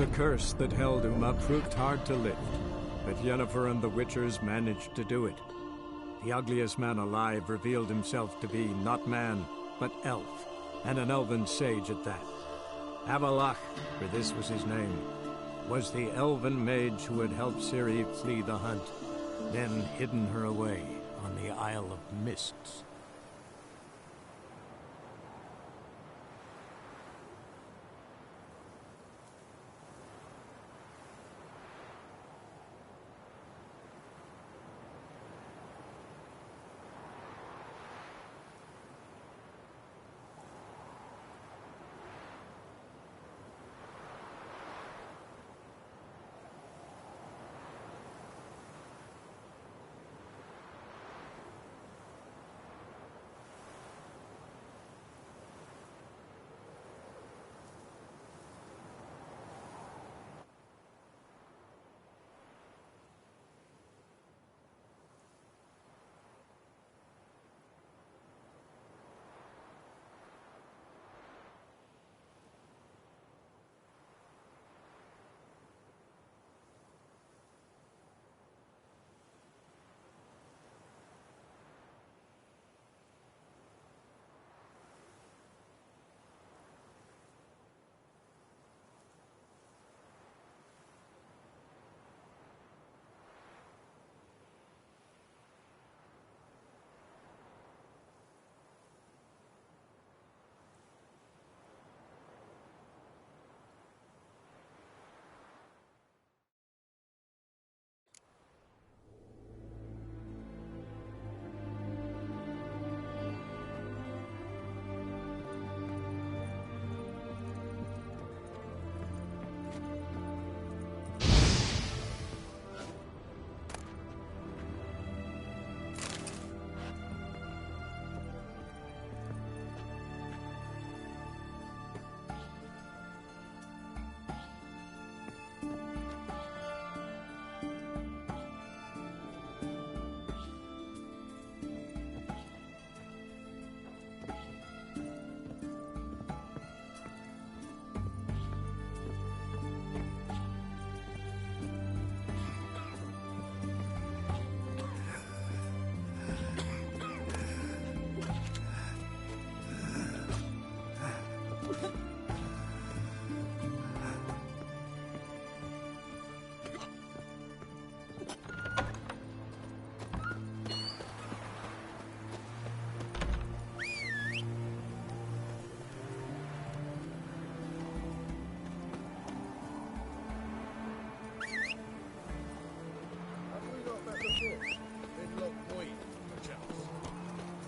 The curse that held Uma proved hard to lift, but Yennefer and the Witchers managed to do it. The ugliest man alive revealed himself to be not man, but elf, and an elven sage at that. Avalach, for this was his name, was the elven mage who had helped Ciri flee the hunt, then hidden her away on the Isle of Mists.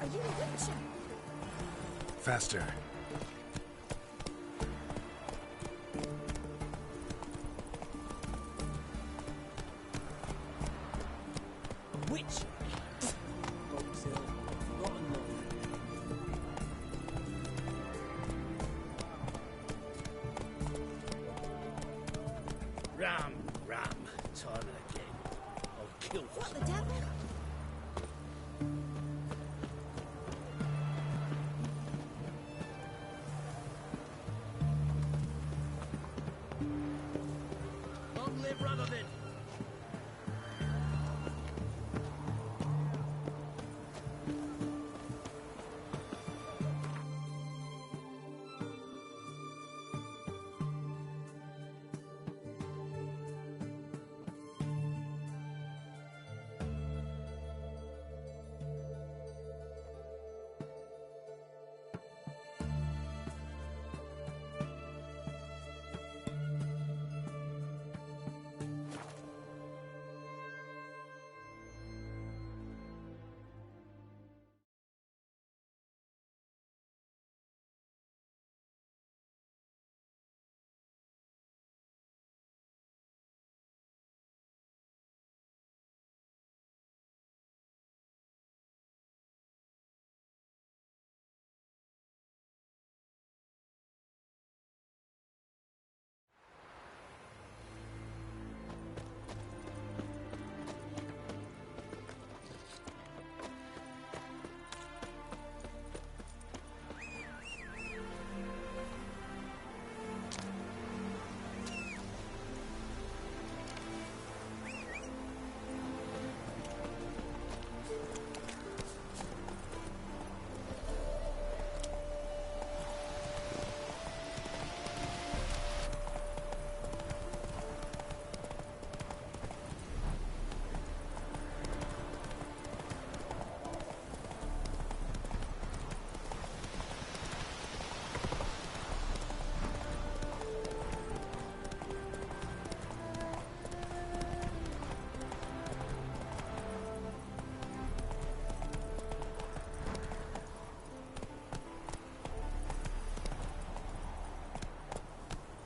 Are you a wincher? Faster. A witcher? Foxhill, forgotten long. Ram, time and again. I'll kill What the devil?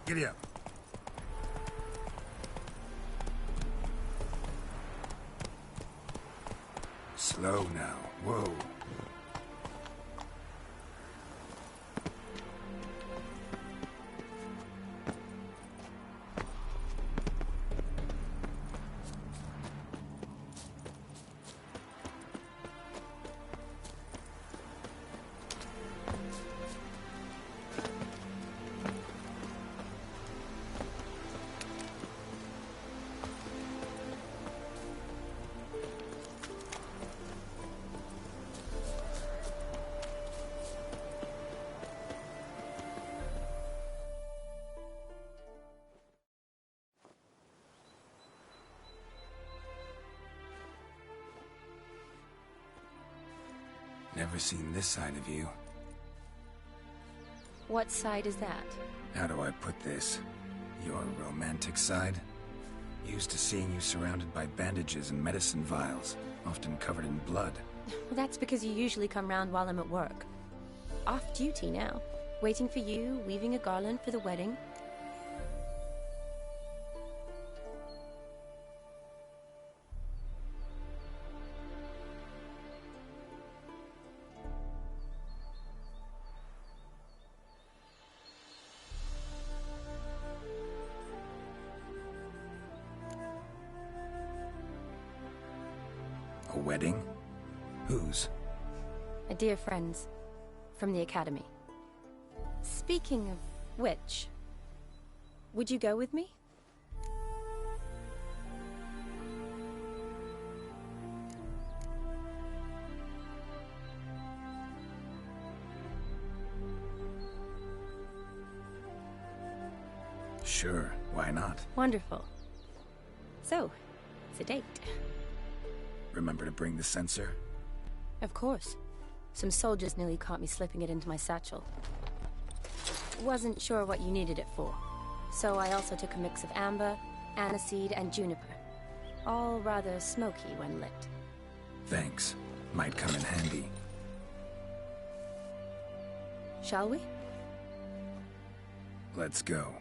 Giddy up. Slow now. Whoa. Never seen this side of you. What side is that? How do I put this? Your romantic side? Used to seeing you surrounded by bandages and medicine vials, often covered in blood. Well, that's because you usually come round while I'm at work. Off duty now. Waiting for you, weaving a garland for the wedding. A wedding? Whose? A dear friend's. From the academy. Speaking of which, would you go with me? Sure, why not? Wonderful. So, it's a date. Remember to bring the sensor? Of course. Some soldiers nearly caught me slipping it into my satchel. Wasn't sure what you needed it for, so I also took a mix of amber, aniseed, and juniper. All rather smoky when lit. Thanks. Might come in handy. Shall we? Let's go.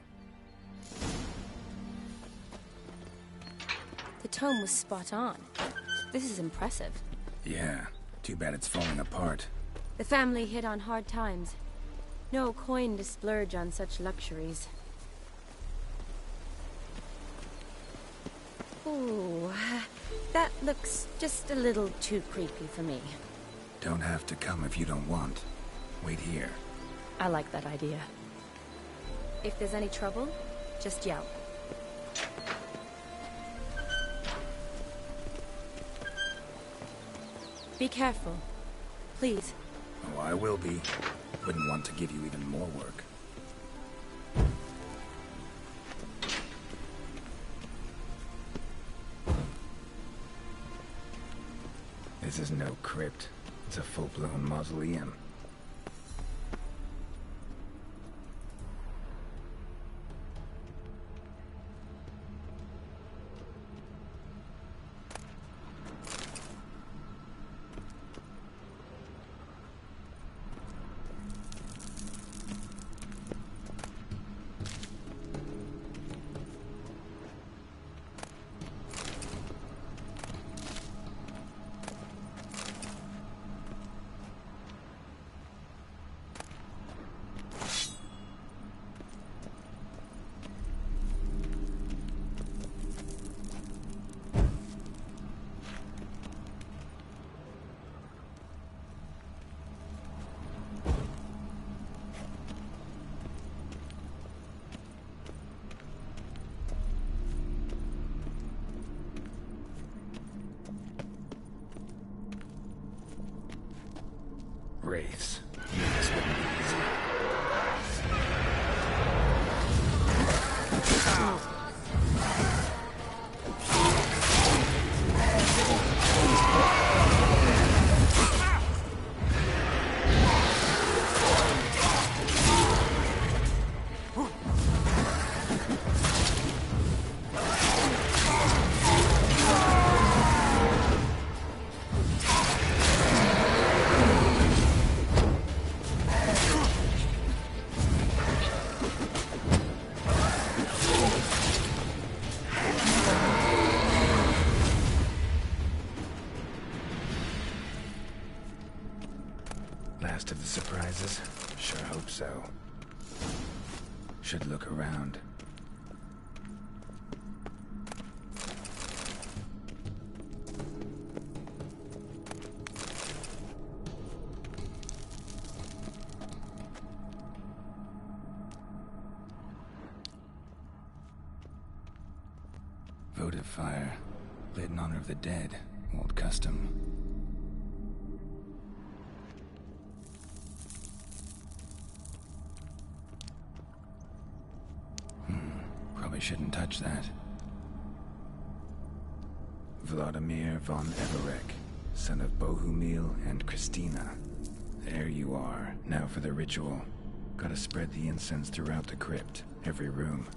The tome was spot on. This is impressive. Yeah, too bad it's falling apart. The family hit on hard times. No coin to splurge on such luxuries. Ooh, that looks just a little too creepy for me. Don't have to come if you don't want. Wait here. I like that idea. If there's any trouble, just yell. Be careful. Please. Oh, I will be. Wouldn't want to give you even more work. This is no crypt. It's a full-blown mausoleum. Wraiths. This wouldn't be easy. last of the surprises? Sure hope so. Should look around. Votive fire, lit in honor of the dead. Old custom. Probably shouldn't touch that. Vladimir von Everek, son of Bohumil and Christina. There you are. Now for the ritual. Gotta spread the incense throughout the crypt, every room.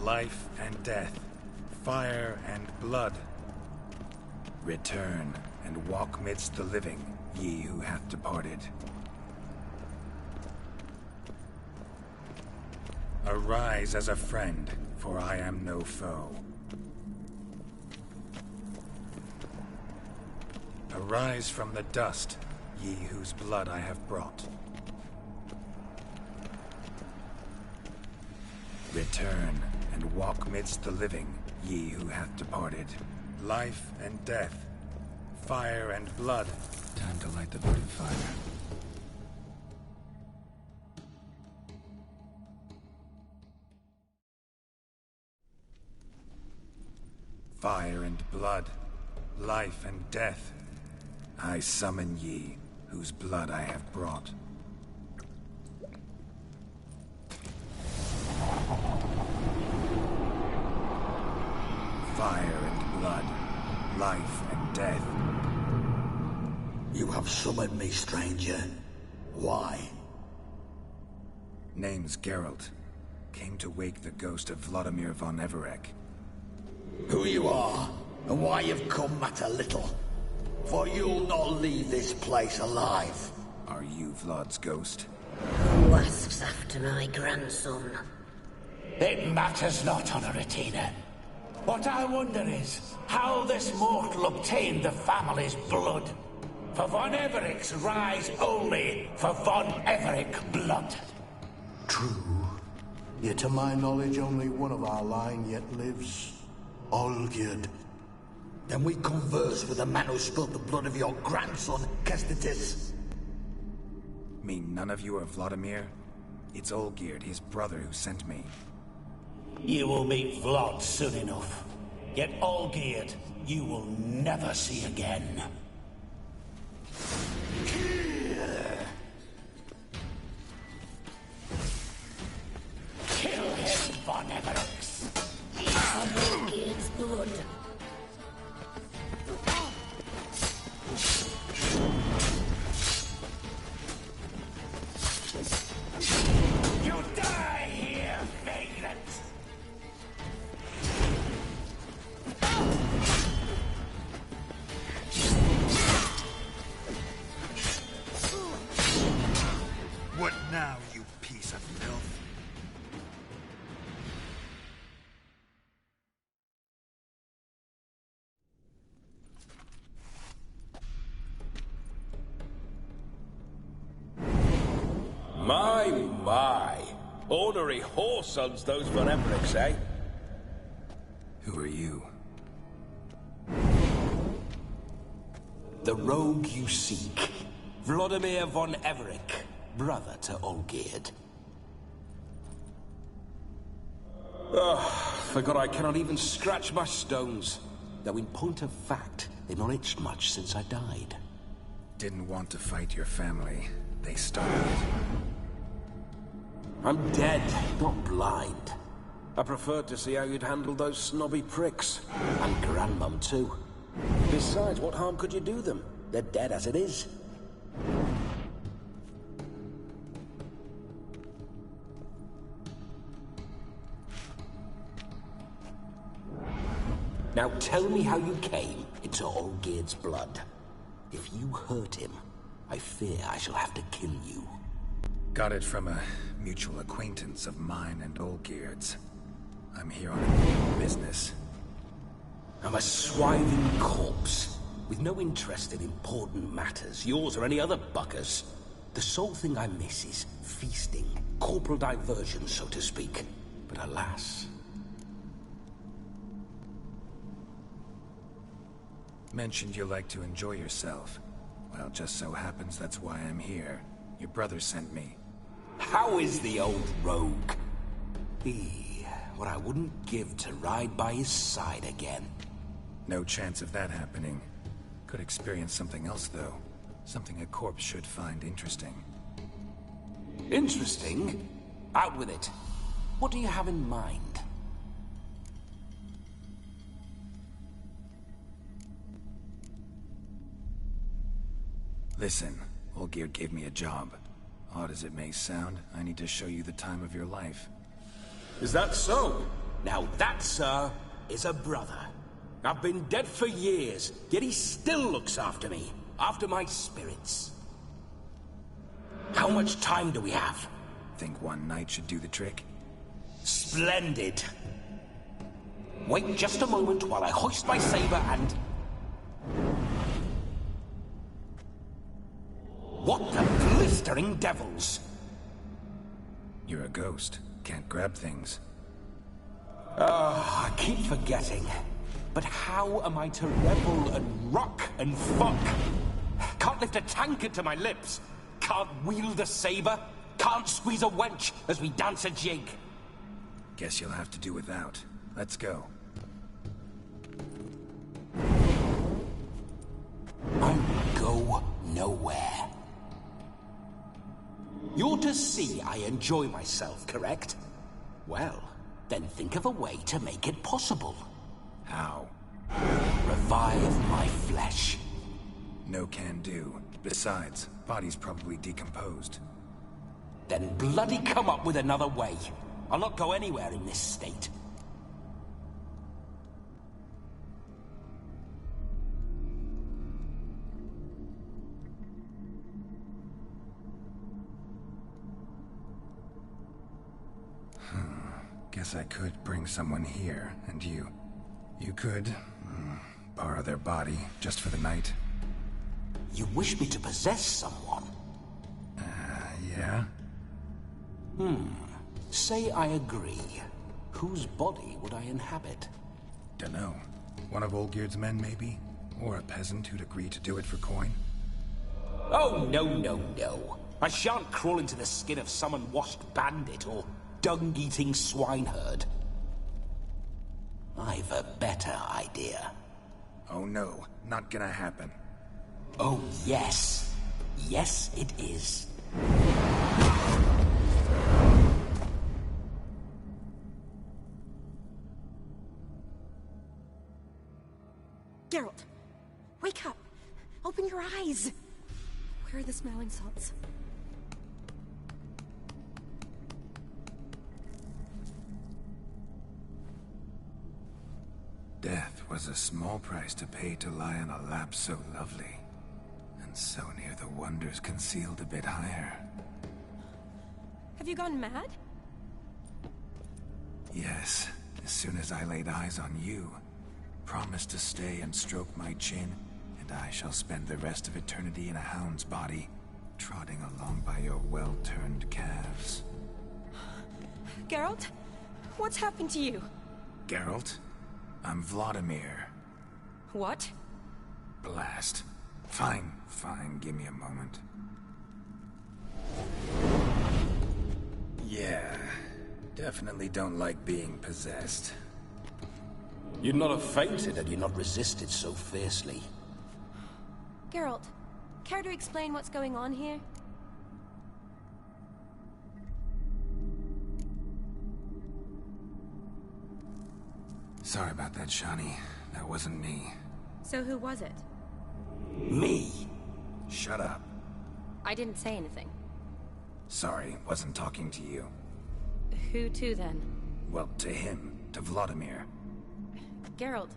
Life and death, fire and blood. Return and walk midst the living, ye who hath departed. Arise as a friend, for I am no foe. Arise from the dust, ye whose blood I have brought. Return and walk midst the living, ye who hath departed. Life and death, fire and blood. Time to light the votive fire. Fire and blood, life and death. I summon ye, whose blood I have brought. Fire and blood, life and death. You have summoned me, stranger. Why? Name's Geralt. Came to wake the ghost of Vladimir von Everek. Who you are, and why you've come matter little. For you'll not leave this place alive. Are you Vlad's ghost? Who asks after my grandson? It matters not, Honoratina. What I wonder is how this mortal obtained the family's blood. For von Everek's rise only for von Everek blood. True. Yet to my knowledge, only one of our line yet lives. Olgierd. Then we converse with the man who spilled the blood of your grandson, Kestitis. Mean none of you are Vladimir? It's Olgierd, his brother, who sent me. You will meet Vlad soon enough. Yet Olgierd, you will never see again. Kill him, von Evereks. Olgierd's blood. My. Ornery whoresons, those von Evericks, eh? Who are you? The rogue you seek. Vladimir von Everik, brother to Olgierd. Forgot I cannot even scratch my stones. Though in point of fact, they've not itched much since I died. Didn't want to fight your family. They started. I'm dead, not blind. I preferred to see how you'd handle those snobby pricks. And Grandmum too. Besides, what harm could you do them? They're dead as it is. Now tell me how you came into Olgierd's blood. If you hurt him, I fear I shall have to kill you. Got it from a mutual acquaintance of mine and Olgierd's. I'm here on business. I'm a swiving corpse, with no interest in important matters, yours or any other buckers. The sole thing I miss is feasting, corporal diversion, so to speak. But alas... Mentioned you like to enjoy yourself. Well, just so happens that's why I'm here. Your brother sent me. How is the old rogue? What I wouldn't give to ride by his side again. No chance of that happening. Could experience something else, though. Something a corpse should find interesting. Interesting? Out with it. What do you have in mind? Listen, Olgierd gave me a job. Odd as it may sound, I need to show you the time of your life. Is that so? Now that, sir, is a brother. I've been dead for years, yet he still looks after me, after my spirits. How much time do we have? Think one night should do the trick? Splendid. Wait just a moment while I hoist my saber and... What the blistering devils? You're a ghost. Can't grab things. I keep forgetting. But how am I to revel and rock and fuck? Can't lift a tankard to my lips. Can't wield a saber. Can't squeeze a wench as we dance a jig. Guess you'll have to do without. Let's go. I go nowhere. You're to see I enjoy myself, correct? Well, then think of a way to make it possible. How? Revive my flesh. No can do. Besides, body's probably decomposed. Then bloody come up with another way. I'll not go anywhere in this state. Guess I could bring someone here, and you could borrow their body just for the night. You wish me to possess someone? Yeah? Say I agree. Whose body would I inhabit? Dunno. One of Olgierd's men, maybe? Or a peasant who'd agree to do it for coin? Oh, no. I shan't crawl into the skin of some unwashed bandit or dung-eating swineherd. I've a better idea. Oh no, not gonna happen. Oh, yes. Yes, it is. Geralt, wake up. Open your eyes. Where are the smelling salts? Death was a small price to pay to lie on a lap so lovely, and so near the wonders concealed a bit higher. Have you gone mad? Yes, as soon as I laid eyes on you, promised to stay and stroke my chin, and I shall spend the rest of eternity in a hound's body. trotting along by your well-turned calves. Geralt? What's happened to you? Geralt? I'm Vladimir. What? Blast. Fine, give me a moment. Yeah, definitely don't like being possessed. You'd not have fainted had you not resisted so fiercely. Geralt, care to explain what's going on here? Sorry about that, Shani. That wasn't me. So who was it? Me? Shut up. I didn't say anything. Sorry, wasn't talking to you. Who to then? Well, to him. To Vladimir. Geralt,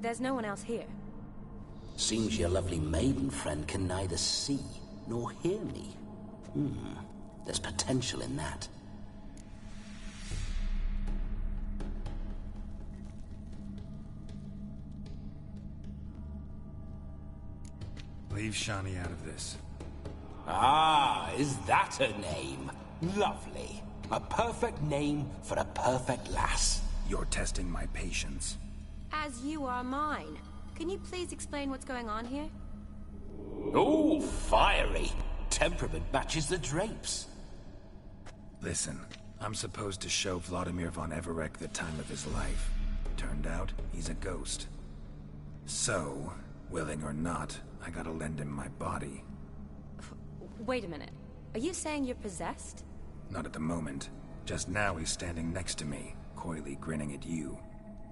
there's no one else here. Seems your lovely maiden friend can neither see nor hear me. There's potential in that. Leave Shani out of this. Ah, is that her name? Lovely. A perfect name for a perfect lass. You're testing my patience. As you are mine. Can you please explain what's going on here? Oh, fiery. Temperament matches the drapes. Listen, I'm supposed to show Vladimir von Everec the time of his life. Turned out, he's a ghost. So, willing or not, I gotta lend him my body. Wait a minute. Are you saying you're possessed? Not at the moment. Just now he's standing next to me, coyly grinning at you.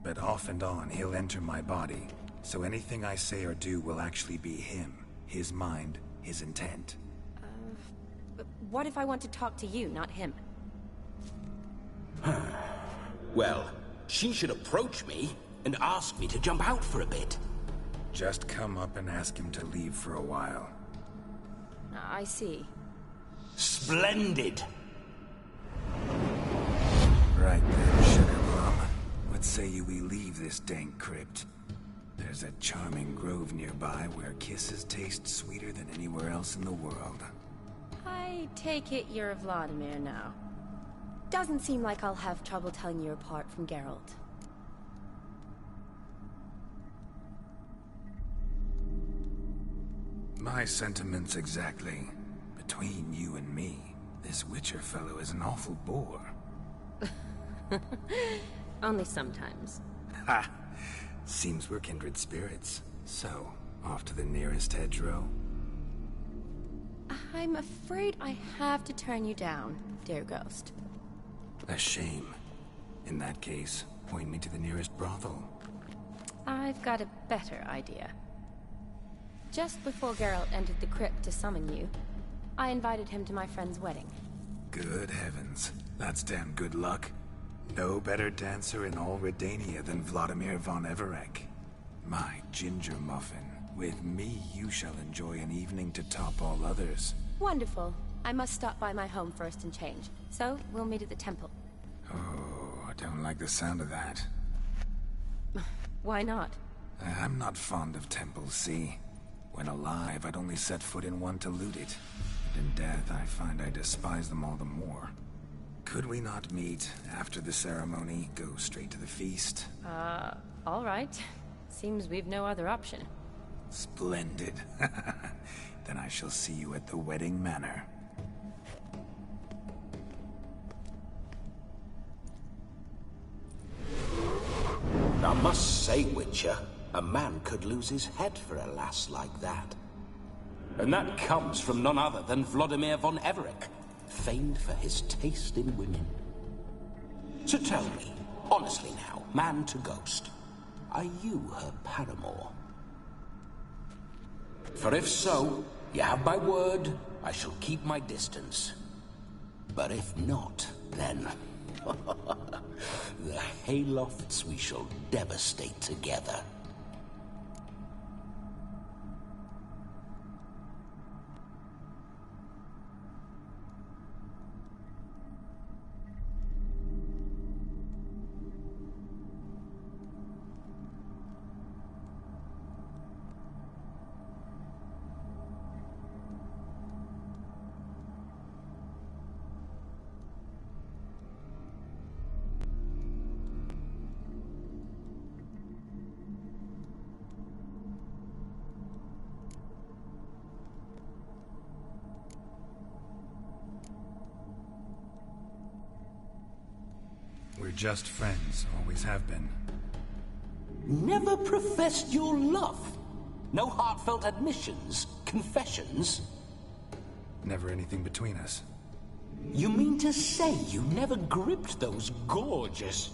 But off and on, he'll enter my body. So anything I say or do will actually be him. His mind, his intent. But what if I want to talk to you, not him? Well, she should approach me and ask me to jump out for a bit. Just come up and ask him to leave for a while. I see. Splendid! Right then, sugar plum. What say you we leave this dank crypt? There's a charming grove nearby where kisses taste sweeter than anywhere else in the world. I take it you're Vladimir now. Doesn't seem like I'll have trouble telling you apart from Geralt. My sentiments exactly. Between you and me, this Witcher fellow is an awful bore. Only sometimes. Ha! Seems we're kindred spirits. So, off to the nearest hedgerow? I'm afraid I have to turn you down, dear ghost. A shame. In that case, point me to the nearest brothel. I've got a better idea. Just before Geralt entered the crypt to summon you, I invited him to my friend's wedding. Good heavens. That's damn good luck. No better dancer in all Redania than Vladimir von Everec. My ginger muffin. With me, you shall enjoy an evening to top all others. Wonderful. I must stop by my home first and change. So, we'll meet at the temple. Oh, I don't like the sound of that. Why not? I'm not fond of temples, see? When alive, I'd only set foot in one to loot it. And in death, I find I despise them all the more. Could we not meet after the ceremony, go straight to the feast? All right. Seems we've no other option. Splendid. Then I shall see you at the wedding manor. I must say, Witcher, a man could lose his head for a lass like that. And that comes from none other than Vladimir von Everec, famed for his taste in women. So tell me, honestly now, man to ghost, are you her paramour? For if so, you have my word, I shall keep my distance. But if not, then... the haylofts we shall devastate together. We're just friends, always have been. Never professed your love? No heartfelt admissions, confessions? Never anything between us. You mean to say you never gripped those gorgeous...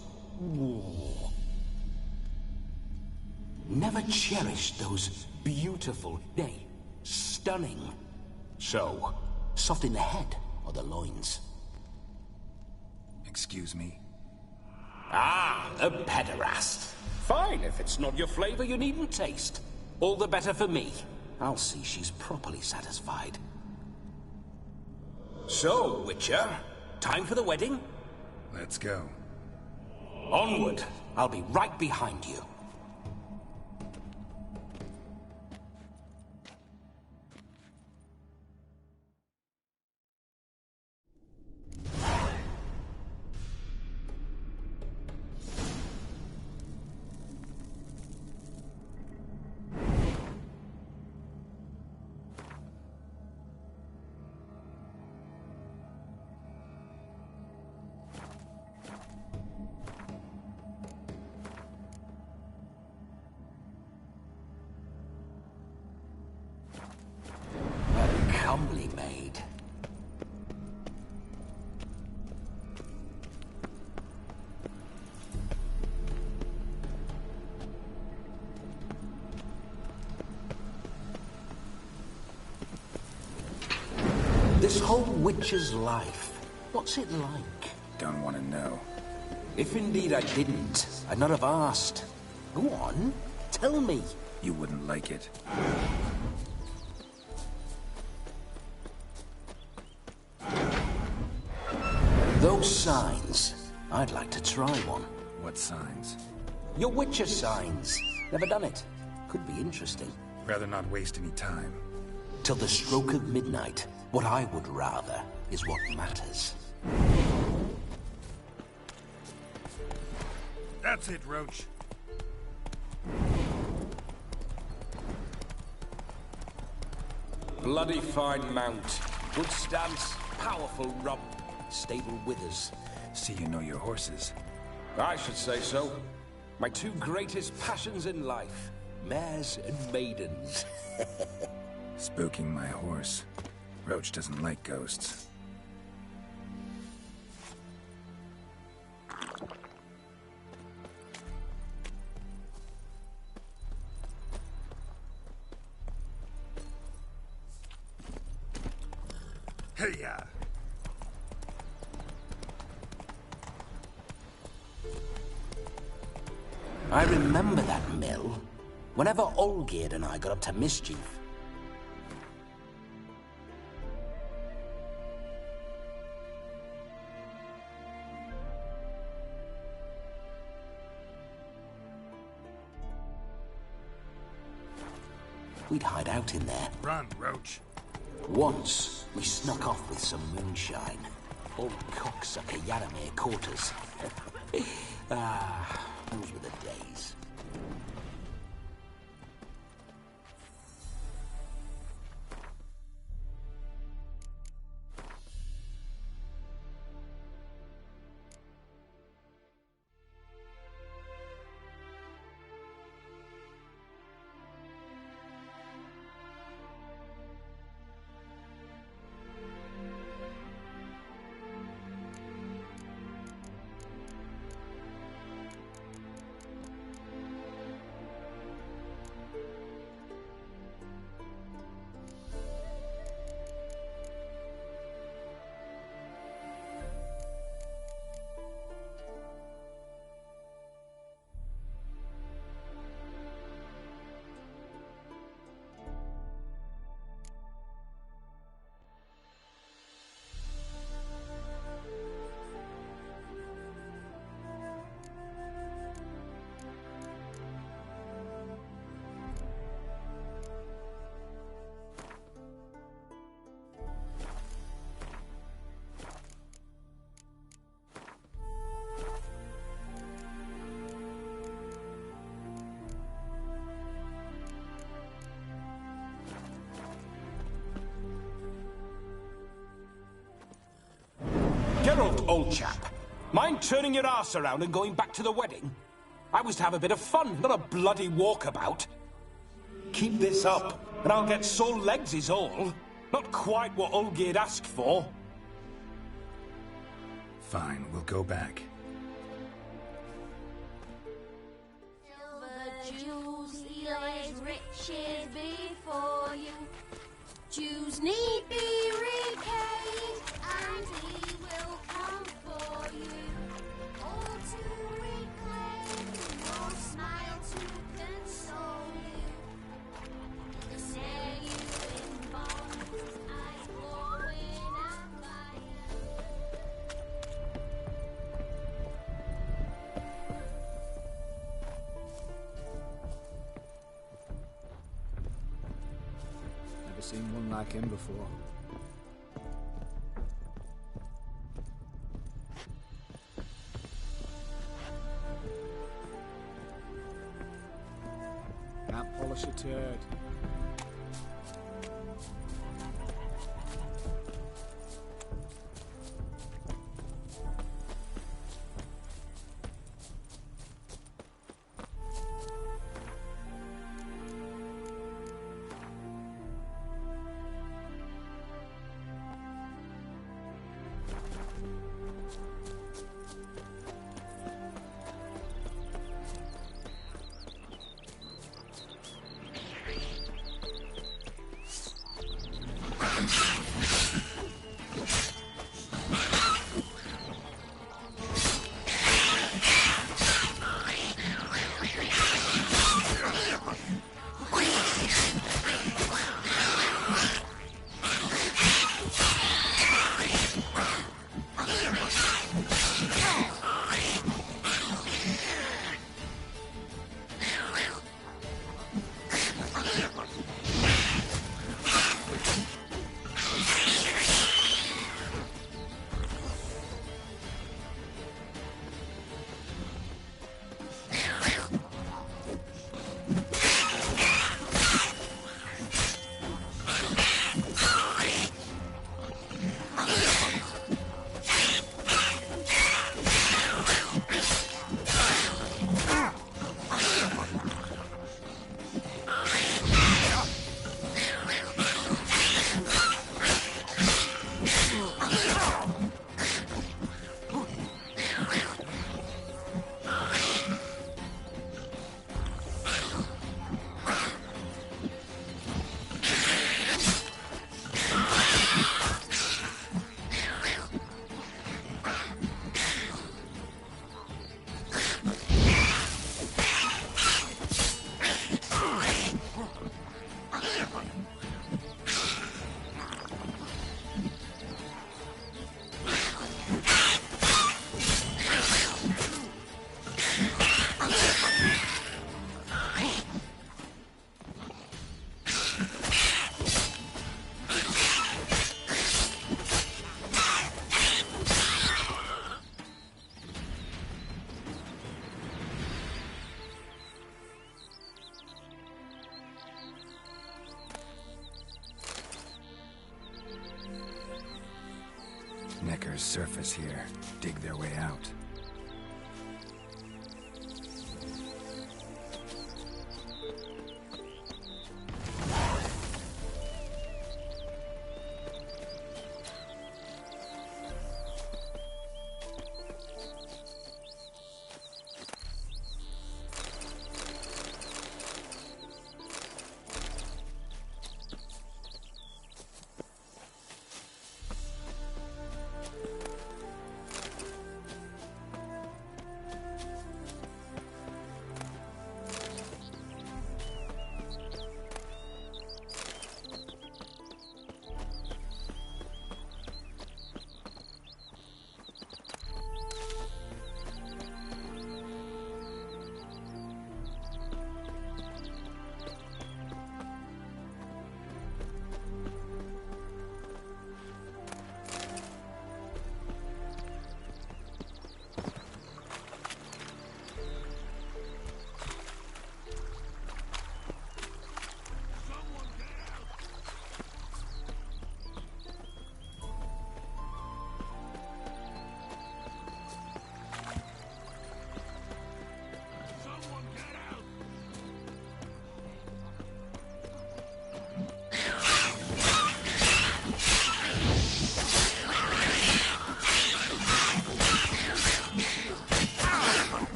Never cherished those beautiful, nay, stunning... So, soft in the head or the loins? Excuse me? Ah, a pederast. Fine, if it's not your flavor, you needn't taste. All the better for me. I'll see she's properly satisfied. So, Witcher, time for the wedding? Let's go. Onward. I'll be right behind you. Comely maid. This whole witcher's life, what's it like? Don't want to know. If indeed I didn't, I'd not have asked. Go on, tell me. You wouldn't like it. Those signs, I'd like to try one. What signs? Your Witcher signs. Never done it. Could be interesting. Rather not waste any time. Till the stroke of midnight, what I would rather is what matters. That's it, Roach. Bloody fine mount. Good stance, powerful rump, stable withers. See you know your horses. I should say so. My two greatest passions in life. Mares and maidens. Spooking my horse. Roach doesn't like ghosts. Hey-ya! I remember that mill. Whenever Olgierd and I got up to mischief. We'd hide out in there. Run, Roach. Once, we snuck off with some moonshine. Old cocksucker Yaramir caught us. Those were the days. Geralt, old chap. Mind turning your arse around and going back to the wedding? I was to have a bit of fun, not a bloody walkabout. Keep this up, and I'll get sore legs is all. Not quite what Olgierd asked for. Fine, we'll go back. Silver jewels, lies riches before you. Jews need be repaid, and he will come for you. All to reclaim, your smile to console you. To snare you in bonds, eyes glowing at fire. Never seen one like him before. Can't polish a turd. Neckers surface here, dig their way out.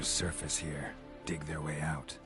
There's surface here. Dig their way out.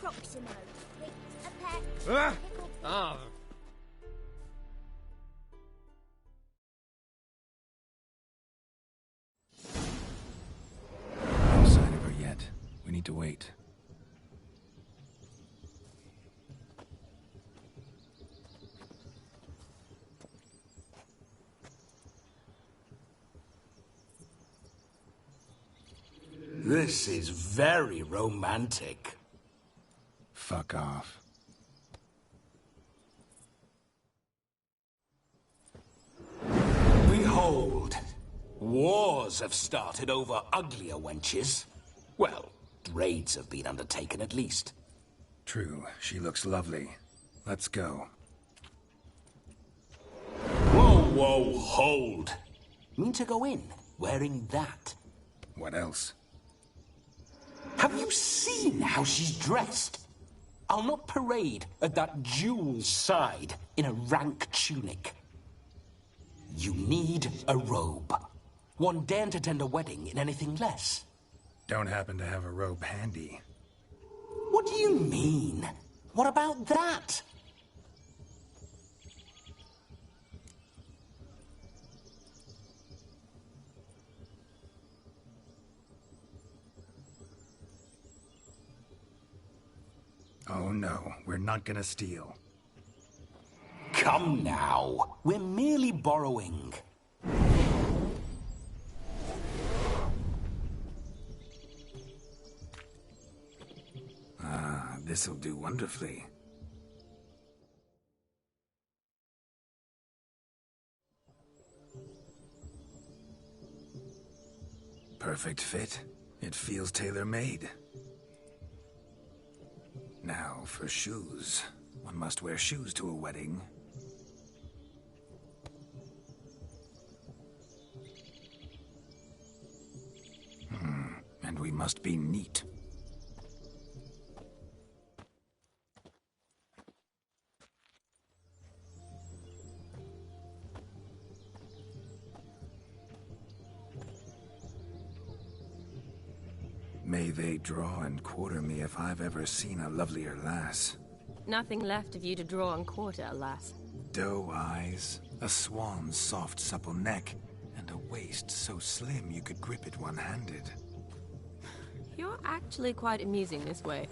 Proximo. Picked a peck. Ah! No sign of her yet. We need to wait. This is very romantic. Fuck off. Behold, wars have started over uglier wenches. Well, raids have been undertaken at least. True, she looks lovely. Let's go. Whoa, hold. Mean to go in, wearing that? What else? Have you seen how she's dressed? I'll not parade at that jewel's side in a rank tunic. You need a robe. One daren't attend a wedding in anything less. Don't happen to have a robe handy. What do you mean? What about that? Oh no, we're not gonna steal. Come now, we're merely borrowing. Ah, this'll do wonderfully. Perfect fit. It feels tailor-made. Now, for shoes. One must wear shoes to a wedding. And we must be neat. May they draw and quarter me if I've ever seen a lovelier lass. Nothing left of you to draw and quarter, alas. Doe eyes, a swan's soft supple neck, and a waist so slim you could grip it one-handed. You're actually quite amusing this way.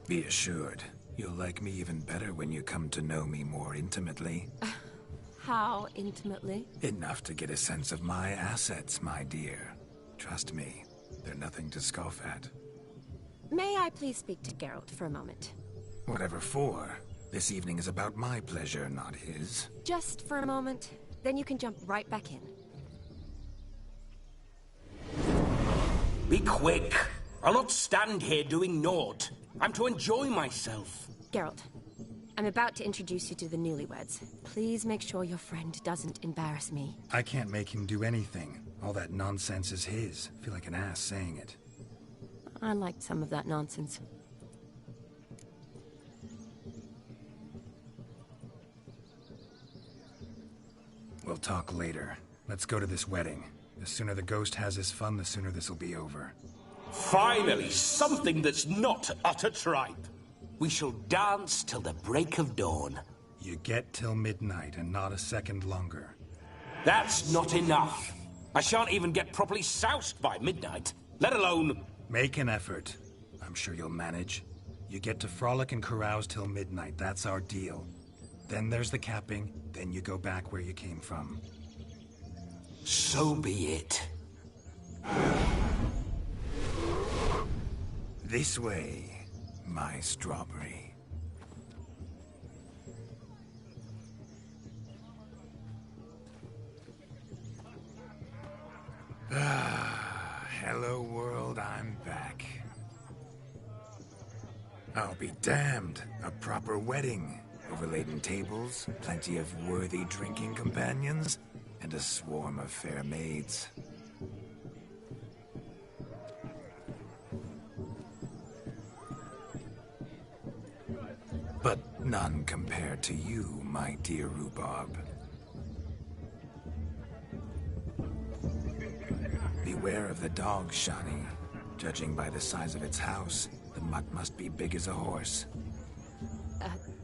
Be assured, you'll like me even better when you come to know me more intimately. How intimately? Enough to get a sense of my assets, my dear. Trust me, they're nothing to scoff at. May I please speak to Geralt for a moment? Whatever for? This evening is about my pleasure, not his. Just for a moment, then you can jump right back in. Be quick. I'll not stand here doing naught. I'm to enjoy myself. Geralt, I'm about to introduce you to the newlyweds. Please make sure your friend doesn't embarrass me. I can't make him do anything. All that nonsense is his. I feel like an ass saying it. I liked some of that nonsense. We'll talk later. Let's go to this wedding. The sooner the ghost has his fun, the sooner this'll be over. Finally, something that's not utter tripe. We shall dance till the break of dawn. You get till midnight and not a second longer. That's not enough. I shan't even get properly soused by midnight, let alone... Make an effort. I'm sure you'll manage. You get to frolic and carouse till midnight. That's our deal. Then there's the capping, then you go back where you came from. So be it. This way, my strawberry. Hello world, I'm back. I'll be damned. A proper wedding. Overladen tables, plenty of worthy drinking companions, and a swarm of fair maids. But none compared to you, my dear rhubarb. Beware of the dog, Shani. Judging by the size of its house, the mutt must be big as a horse.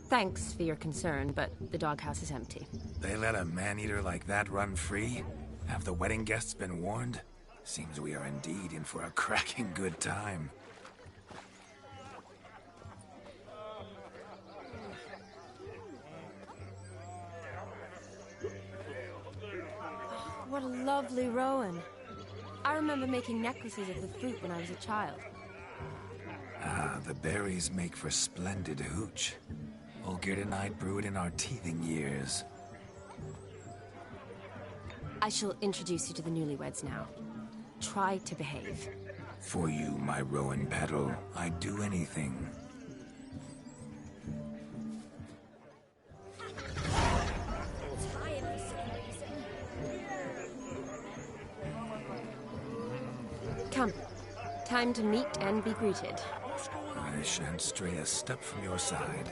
Thanks for your concern, but the doghouse is empty. They let a man-eater like that run free? Have the wedding guests been warned? Seems we are indeed in for a cracking good time. What a lovely rowan. I remember making necklaces of the fruit when I was a child. Ah, the berries make for splendid hooch. Olgerd and I brewed in our teething years. I shall introduce you to the newlyweds now. Try to behave. For you, my rowan petal, I'd do anything. Come. Time to meet and be greeted. I shan't stray a step from your side.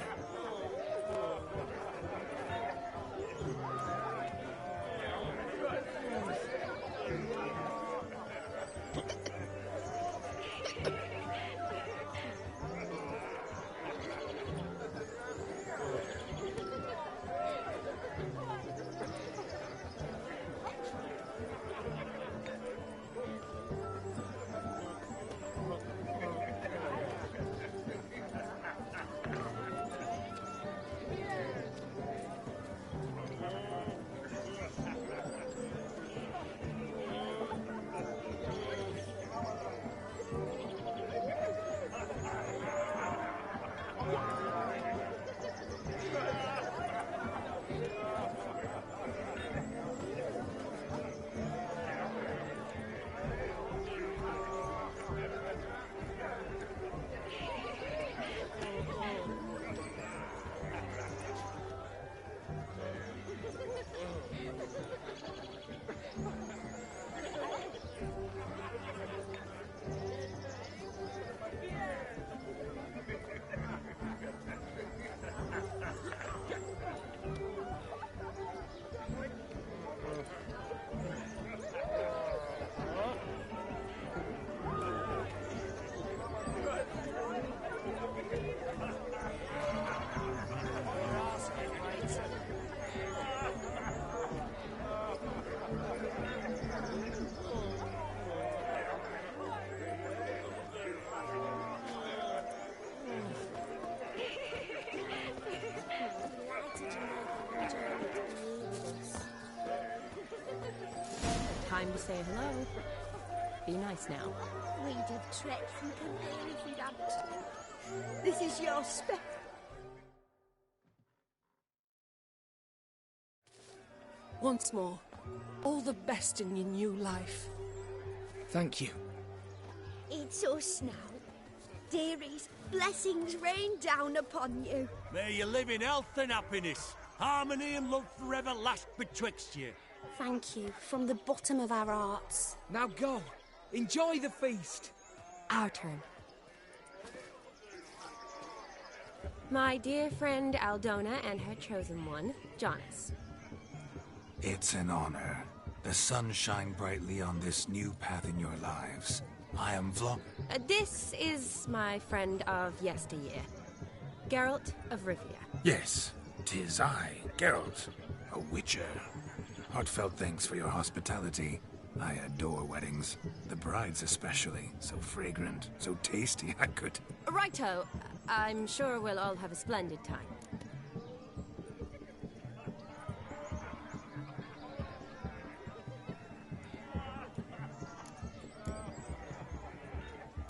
Time to say hello. Be nice now. We'd have trekked from Campaign if we'd had to. This is your spec. Once more, all the best in your new life. Thank you. It's us now. Dearies, blessings rain down upon you. May you live in health and happiness. Harmony and love forever last betwixt you. Thank you, from the bottom of our hearts. Now go. Enjoy the feast. Our turn. My dear friend Aldona and her chosen one, Jonas. It's an honor. The sun shine brightly on this new path in your lives. I am This is my friend of yesteryear, Geralt of Rivia. Yes, 'tis I, Geralt, a witcher. Heartfelt thanks for your hospitality. I adore weddings. The brides especially. So fragrant, so tasty, I could... Righto. I'm sure we'll all have a splendid time.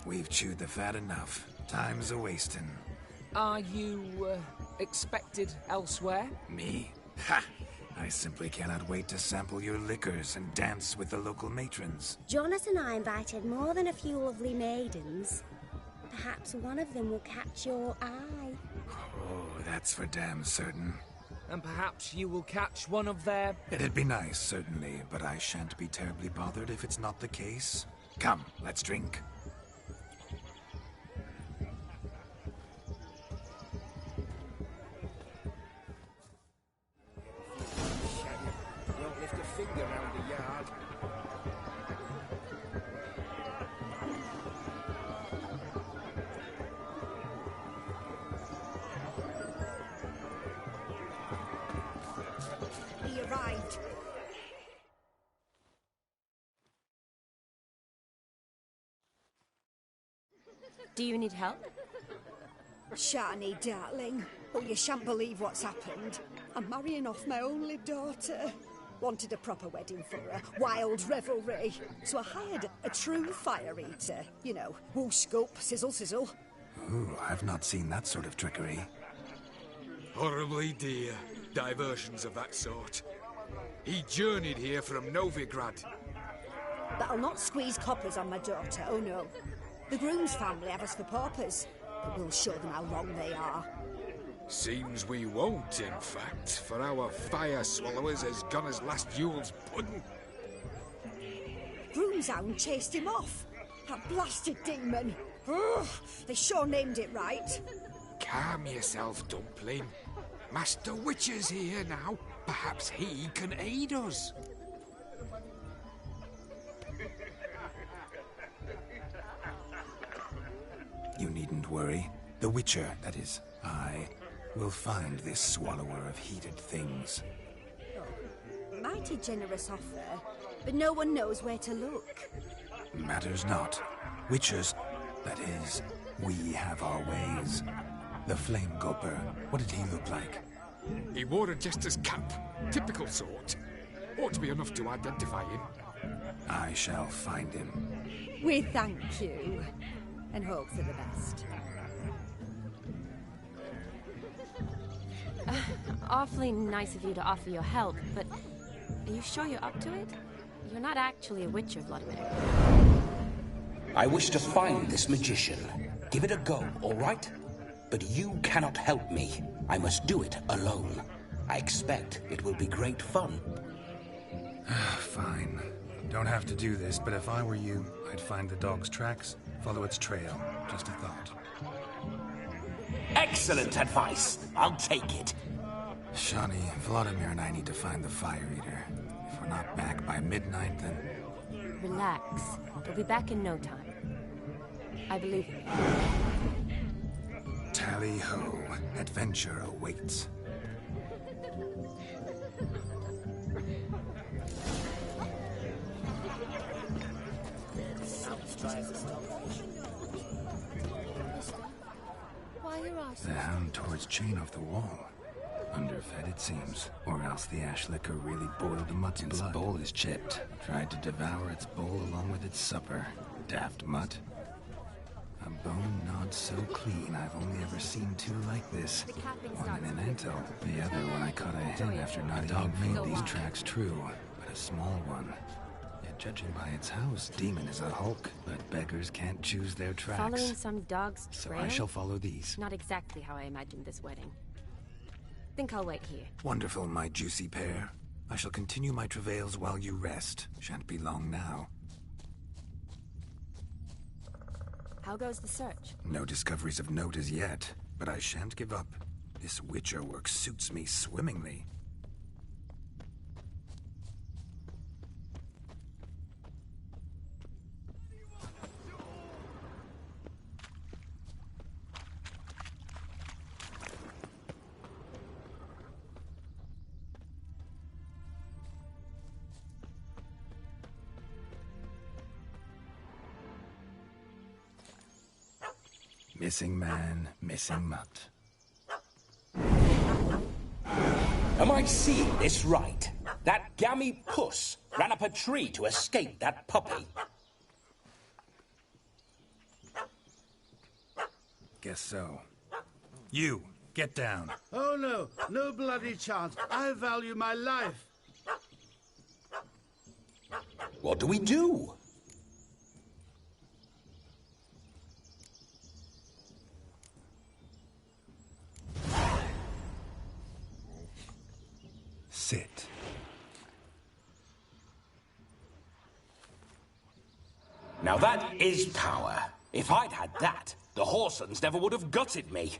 We've chewed the fat enough. Time's a-wasting. Are you, expected elsewhere? Me? Ha! I simply cannot wait to sample your liquors and dance with the local matrons. Jonas and I invited more than a few lovely maidens. Perhaps one of them will catch your eye. Oh, that's for damn certain. And perhaps you will catch one of their... It'd be nice, certainly, but I shan't be terribly bothered if it's not the case. Come, let's drink. Don't lift a finger round the yard. He arrived. Do you need help? Shani, darling. Oh, you shan't believe what's happened. I'm marrying off my only daughter. Wanted a proper wedding for her, wild revelry. So I hired a true fire eater. You know, whoosh, scoop, sizzle, sizzle. Ooh, I've not seen that sort of trickery. Horribly dear diversions of that sort. He journeyed here from Novigrad. But I'll not squeeze coppers on my daughter, oh no. The groom's family have us for paupers, but we'll show them how wrong they are. Seems we won't, in fact, for our fire swallowers has gone as last Yule's pudding. Groom's hound chased him off. That blasted demon. Ugh, they sure named it right. Calm yourself, Dumpling. Master Witcher's here now. Perhaps he can aid us. You needn't worry. The Witcher, that is, I, will find this swallower of heated things. Mighty generous offer, but no one knows where to look. Matters not. Witchers, that is, we have our ways. The Flame Gulper, what did he look like? He wore a jester's cap. Typical sort. Ought to be enough to identify him. I shall find him. We thank you, and hope for the best. Awfully nice of you to offer your help, but are you sure you're up to it? You're not actually a witcher, Vladimir. I wish to find this magician. Give it a go, all right? But you cannot help me. I must do it alone. I expect it will be great fun. Fine. Don't have to do this, but if I were you, I'd find the dog's tracks, follow its trail. Just a thought. Excellent advice. I'll take it. Shani, Vladimir and I need to find the fire eater. If we're not back by midnight, then... Relax. We'll be back in no time. I believe in you. Tally-ho. Adventure awaits. The hound tore its chain off the wall. Underfed, it seems. Or else the ash liquor really boiled the mutt's blood. Its bowl is chipped. Tried to devour its bowl along with its supper. Daft mutt. A bone not so clean I've only ever seen two like this. One in an antle, the other when I caught a hen after not dog made these tracks true, but a small one. Yet judging by its house, Demon is a hulk, but beggars can't choose their tracks. Following some dog's trail? So I shall follow these. Not exactly how I imagined this wedding. Think I'll wait here. Wonderful, my juicy pair. I shall continue my travails while you rest. Shan't be long now. How goes the search? No discoveries of note as yet, but I shan't give up. This Witcher work suits me swimmingly. Missing man, missing mutt. Am I seeing this right? That gammy puss ran up a tree to escape that puppy. Guess so. You, get down. Oh no, no bloody chance. I value my life. What do we do? Sit. Now that is power. If I'd had that, the Horsons never would have gutted me.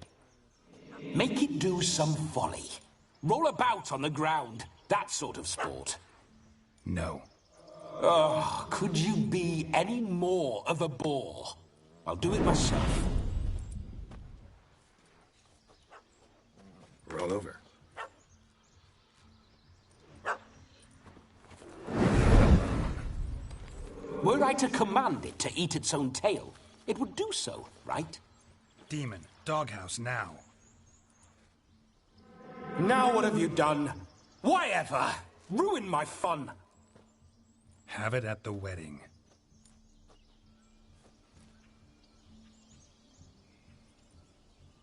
Make it do some folly. Roll about on the ground. That sort of sport. No. Oh, could you be any more of a bore? I'll do it myself. Roll over. Were I to command it to eat its own tail, it would do so, right? Demon, doghouse now. Now what have you done? Why ever? Ruin my fun. Have it at the wedding.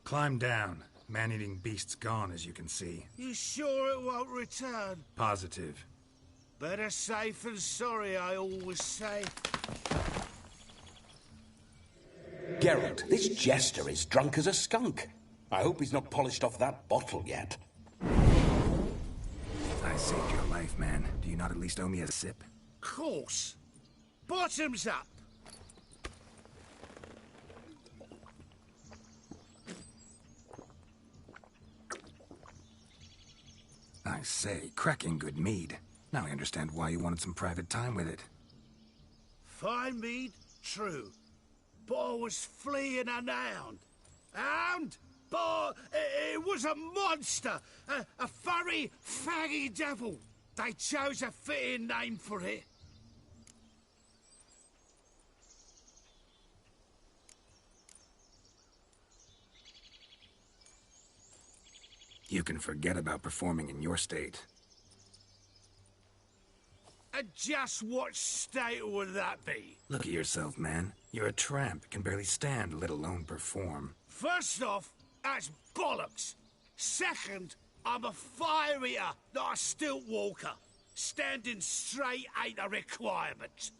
Climb down. Man-eating beast's gone, as you can see. You sure it won't return? Positive. Better safe than sorry, I always say. Geralt, this jester is drunk as a skunk. I hope he's not polished off that bottle yet. I saved your life, man. Do you not at least owe me a sip? Course. Bottoms up. I say, cracking good mead. Now I understand why you wanted some private time with it. Fine mead, true. But I was fleeing an hound. Hound? But it was a monster. A furry, faggy devil. They chose a fitting name for it. You can forget about performing in your state. And just what state would that be? Look at yourself, man. You're a tramp, can barely stand, let alone perform. First off, that's bollocks. Second, I'm a fire eater, not a stilt walker. Standing straight ain't a requirement.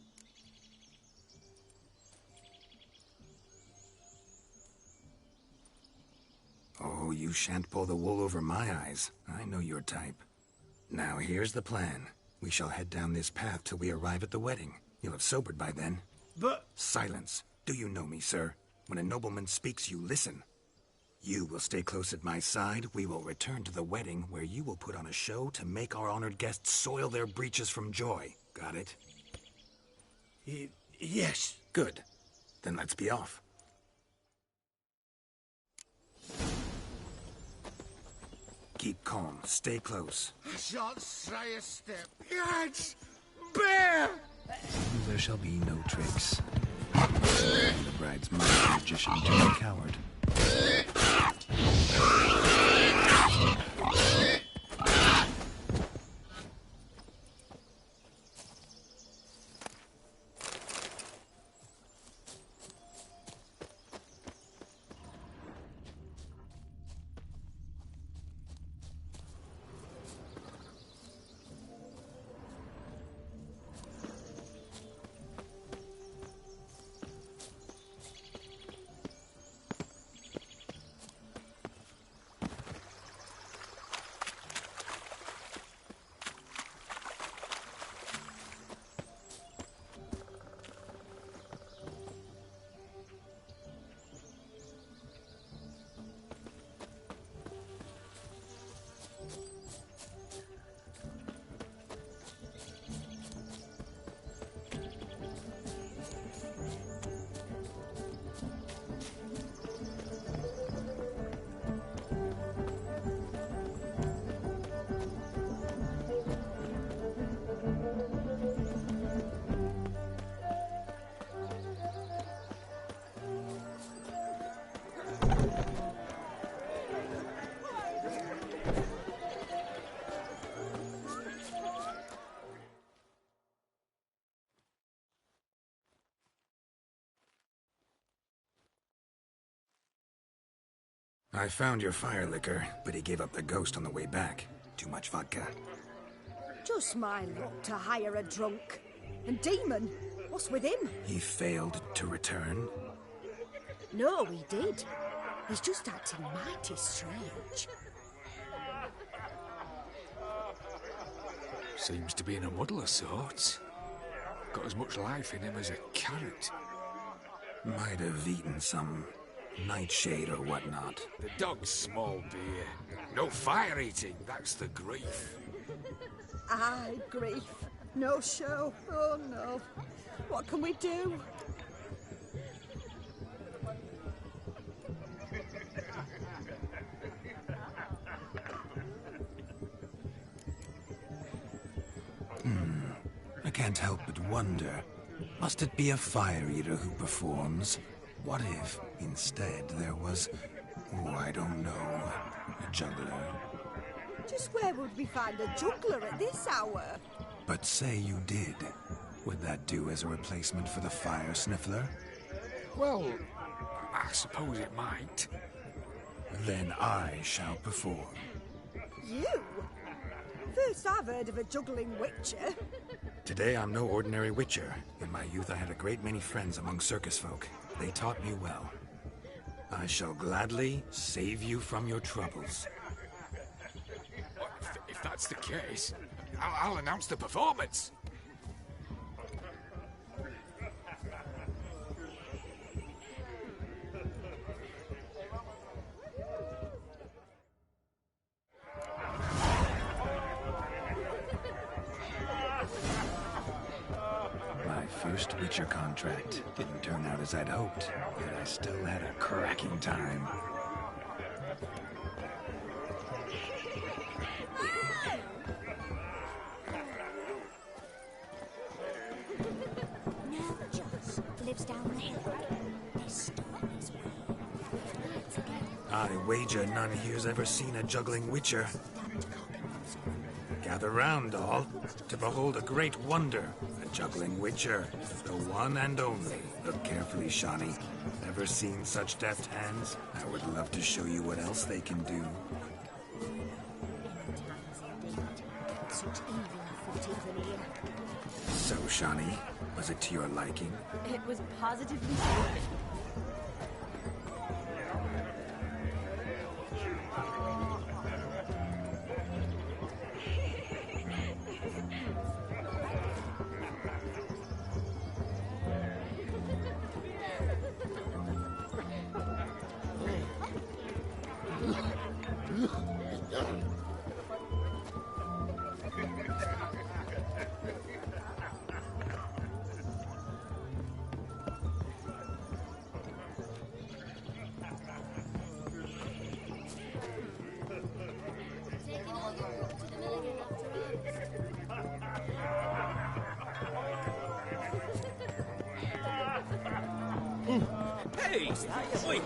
Oh, you shan't pull the wool over my eyes. I know your type. Now, here's the plan. We shall head down this path till we arrive at the wedding. You'll have sobered by then. But... Silence. Do you know me, sir? When a nobleman speaks, you listen. You will stay close at my side. We will return to the wedding, where you will put on a show to make our honored guests soil their breeches from joy. Got it? Yes. Good. Then let's be off. Keep calm. Stay close. I shan't stray a step. Yes! Bear! There shall be no tricks. The bride's mother, magician, turned a coward. I found your fire liquor, but he gave up the ghost on the way back. Too much vodka. Just my luck to hire a drunk. And Demon, what's with him? He failed to return. No, he did. He's just acting mighty strange. Seems to be in a muddle of sorts. Got as much life in him as a carrot. Might have eaten some nightshade or whatnot. The dog's small beer. No fire eating, that's the grief. Aye, grief. No show. Oh no. What can we do? I can't help but wonder. Must it be a fire eater who performs? What if, instead, there was... oh, I don't know. A juggler. Just where would we find a juggler at this hour? But say you did. Would that do as a replacement for the fire sniffler? Well, I suppose it might. Then I shall perform. You? First I've heard of a juggling witcher. Today I'm no ordinary witcher. In my youth I had a great many friends among circus folk. They taught me well. I shall gladly save you from your troubles. If that's the case, I'll announce the performance. My first Witcher contract didn't turn out as I'd hoped, yet I still had a cracking time. Joss lives down the hill. This story's I wager none here's ever seen a juggling witcher. Gather round, all, to behold a great wonder, a juggling witcher, the one and only. Look carefully, Shawnee. Ever seen such deft hands? I would love to show you what else they can do. So, Shawnee, was it to your liking? It was positively stupid. Hey! Oi!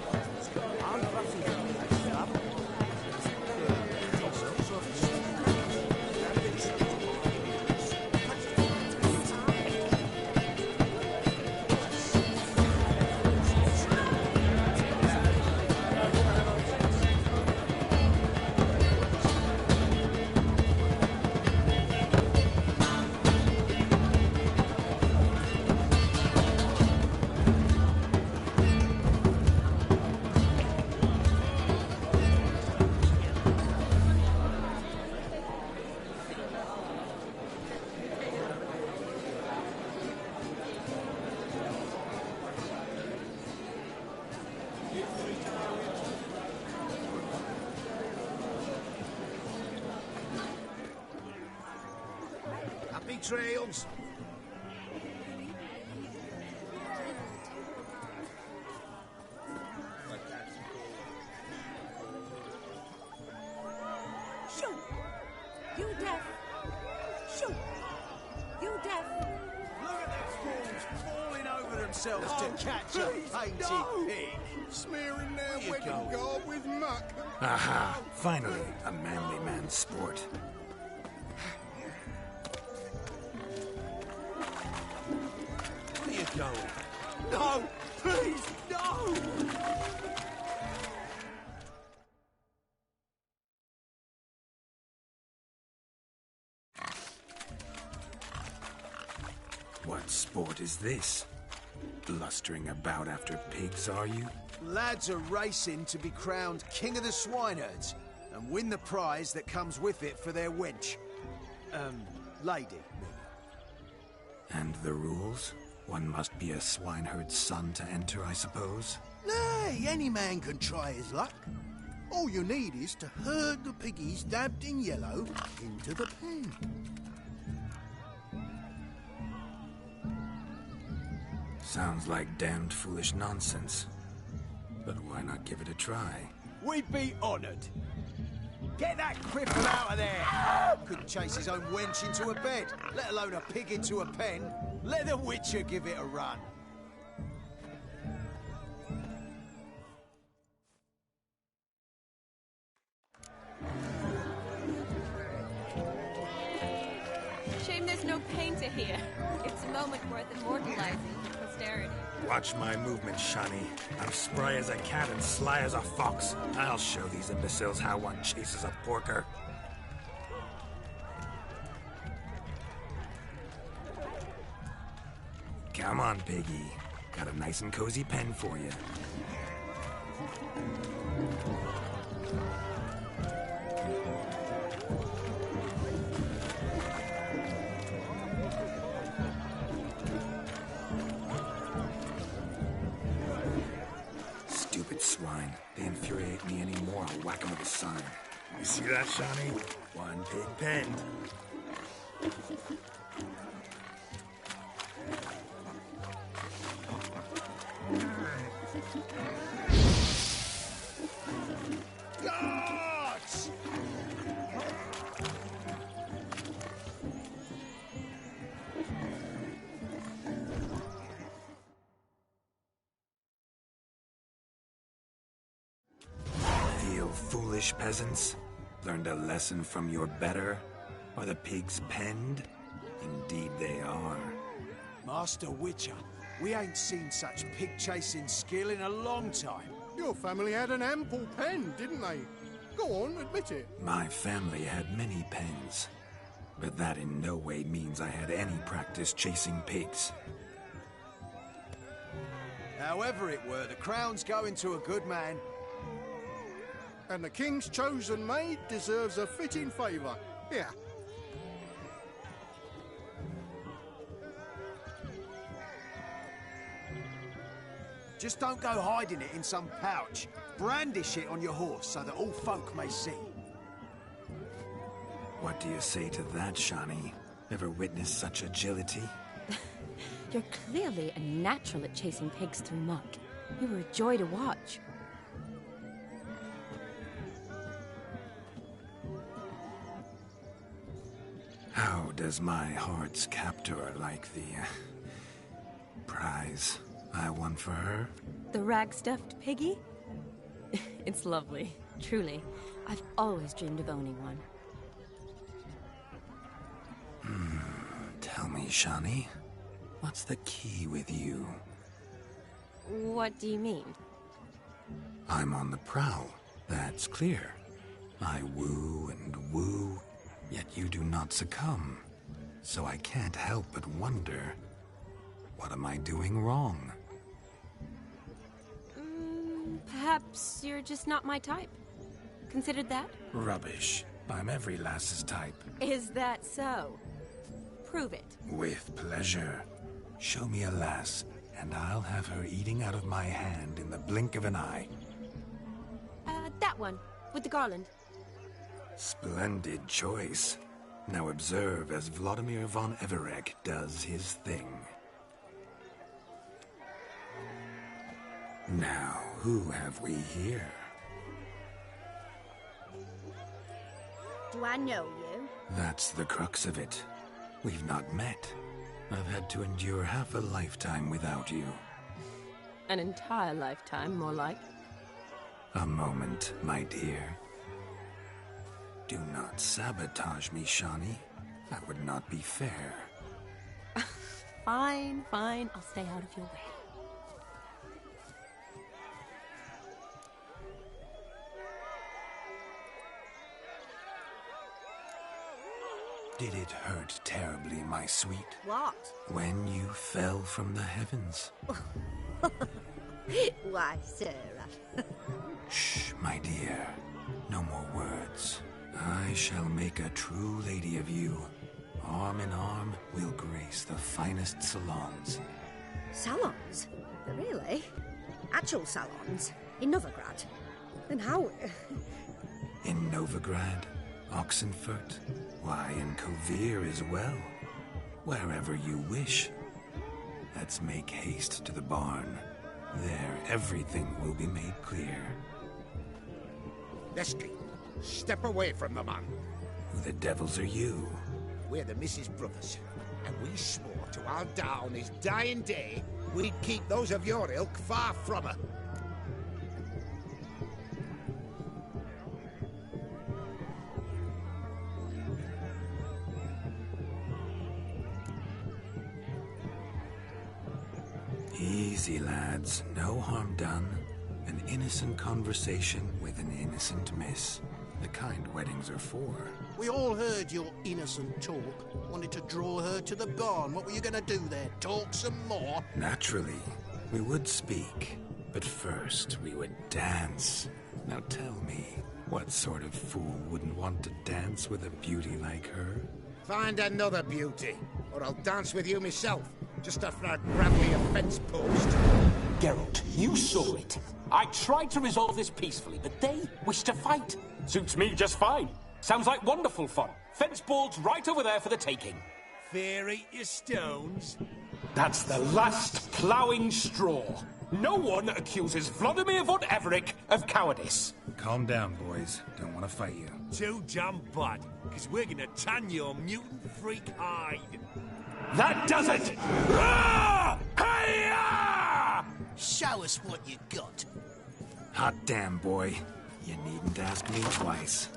Happy trails. Shoo! You deaf! Shoo! You deaf! Look at the fools falling over themselves to catch a painted pig. Smearing their wedding garb with muck. Aha! Finally, a manly man's sport. Where you going? No! Please, no! What sport is this? Blustering about after pigs, are you? Lads are racing to be crowned King of the Swineherds and win the prize that comes with it for their wench. Lady, And the rules? One must be a swineherd's son to enter, I suppose? Nay, any man can try his luck. All you need is to herd the piggies dabbed in yellow into the pen. Sounds like damned foolish nonsense. But why not give it a try? We'd be honoured. Get that cripple out of there! Couldn't chase his own wench into a bed, let alone a pig into a pen. Let the Witcher give it a run. Shame there's no painter here. It's a moment worth immortalizing for posterity. Watch my movement, Shani. I'm spry as a cat and sly as a fox. I'll show these imbeciles how one chases a porker. Come on, piggy. Got a nice and cozy pen for you. Stupid swine. They infuriate me anymore. I'll whack them with a sign. You see that, Shani? One pig pen. Gods! Feel foolish, peasants? Learned a lesson from your better? Are the pigs penned? Indeed they are. Master Witcher, we ain't seen such pig-chasing skill in a long time. Your family had an ample pen, didn't they? Go on, admit it. My family had many pens, but that in no way means I had any practice chasing pigs. However it were, the crown's going to a good man. And the king's chosen maid deserves a fitting favour. Here. Just don't go hiding it in some pouch. Brandish it on your horse so that all folk may see. What do you say to that, Shani? Ever witnessed such agility? You're clearly a natural at chasing pigs through muck. You were a joy to watch. How does my heart's captor like the prize I won for her? The rag-stuffed piggy? It's lovely, truly. I've always dreamed of owning one. Tell me, Shani, what's the key with you? What do you mean? I'm on the prowl, that's clear. I woo and woo, yet you do not succumb. So I can't help but wonder, what am I doing wrong? Perhaps you're just not my type. Considered that? Rubbish. I'm every lass's type. Is that so? Prove it. With pleasure. Show me a lass, and I'll have her eating out of my hand in the blink of an eye. That one, with the garland. Splendid choice. Now observe as Vladimir von Everek does his thing. Now, who have we here? Do I know you? That's the crux of it. We've not met. I've had to endure half a lifetime without you. An entire lifetime, more like. A moment, my dear. Do not sabotage me, Shani. That would not be fair. Fine, fine. I'll stay out of your way. Did it hurt terribly, my sweet? What? When you fell from the heavens. Why, Sarah. Shh, my dear. No more words. I shall make a true lady of you. Arm in arm, we'll grace the finest salons. Salons? Really? Actual salons? In Novigrad? Then how? In Novigrad, Oxenfurt, why, in Kovir as well. Wherever you wish. Let's make haste to the barn. There, everything will be made clear. Leslie, step away from the man. Who the devils are you? We're the Mrs. Brothers, and we swore to our Da on his dying day we'd keep those of your ilk far from her. Easy, lads. No harm done. An innocent conversation with an innocent miss. The kind weddings are for. We all heard your innocent talk. Wanted to draw her to the barn. What were you going to do there? Talk some more? Naturally. We would speak. But first, we would dance. Now tell me, what sort of fool wouldn't want to dance with a beauty like her? Find another beauty, or I'll dance with you myself. Just after I grab me a fence post. Geralt, you saw it. I tried to resolve this peacefully, but they wish to fight. Suits me just fine. Sounds like wonderful fun. Fence boards right over there for the taking. Fear eat your stones. That's the last ploughing straw. No one accuses Vladimir von Everec of cowardice. Calm down, boys. Don't want to fight you. Too damn bad, because we're gonna tan your mutant freak hide. That does it! Hi-ya! Show us what you got. Hot damn, boy. You needn't ask me twice.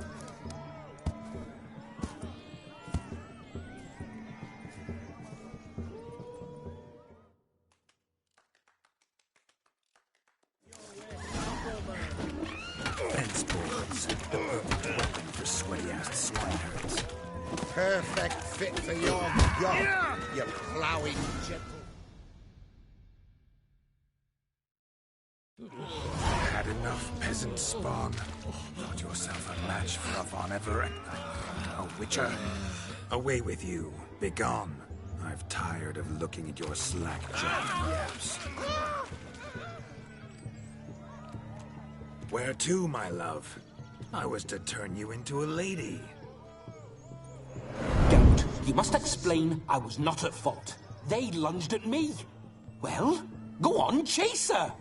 Fence boards. The perfect weapon for sweaty-ass swineherds. Perfect fit for your god, you ploughing gentle. Had enough, peasant spawn. Thought yourself a match for a Von Everett. A witcher. Away with you. Begone. I've tired of looking at your slack-jawed yaps. Where to, my love? I was to turn you into a lady. Geralt, you must explain I was not at fault. They lunged at me. Well, go on, chase her.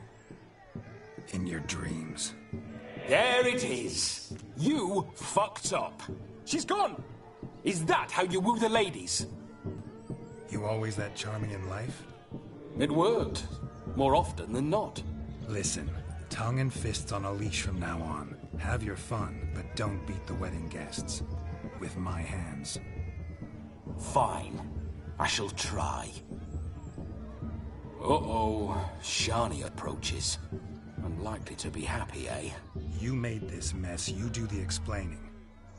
In your dreams. There it is. You fucked up. She's gone. Is that how you woo the ladies? You always that charming in life? It worked. More often than not. Listen, tongue and fists on a leash from now on. Have your fun, but don't beat the wedding guests. With my hands. Fine. I shall try. Uh-oh. Shani approaches. Unlikely to be happy, eh? You made this mess. You do the explaining.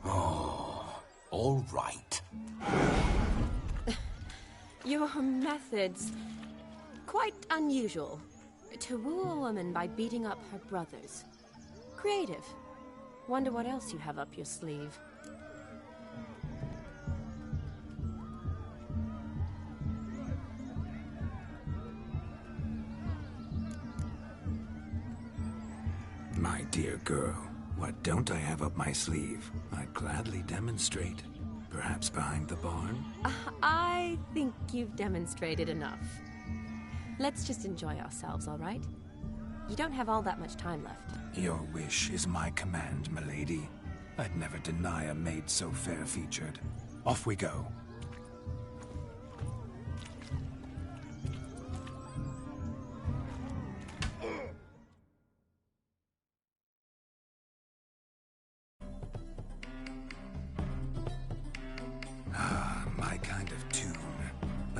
Oh, all right. Your methods... quite unusual. To woo a woman by beating up her brothers. Creative. Wonder what else you have up your sleeve. My dear girl, what don't I have up my sleeve? I'd gladly demonstrate. Perhaps behind the barn? I think you've demonstrated enough. Let's just enjoy ourselves, all right? You don't have all that much time left. Your wish is my command, milady. I'd never deny a maid so fair-featured. Off we go.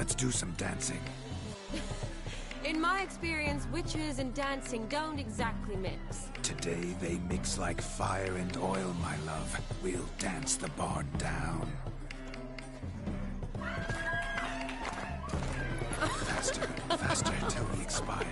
Let's do some dancing. In my experience, witches and dancing don't exactly mix. Today they mix like fire and oil, my love. We'll dance the bar down. Faster, faster till we expire.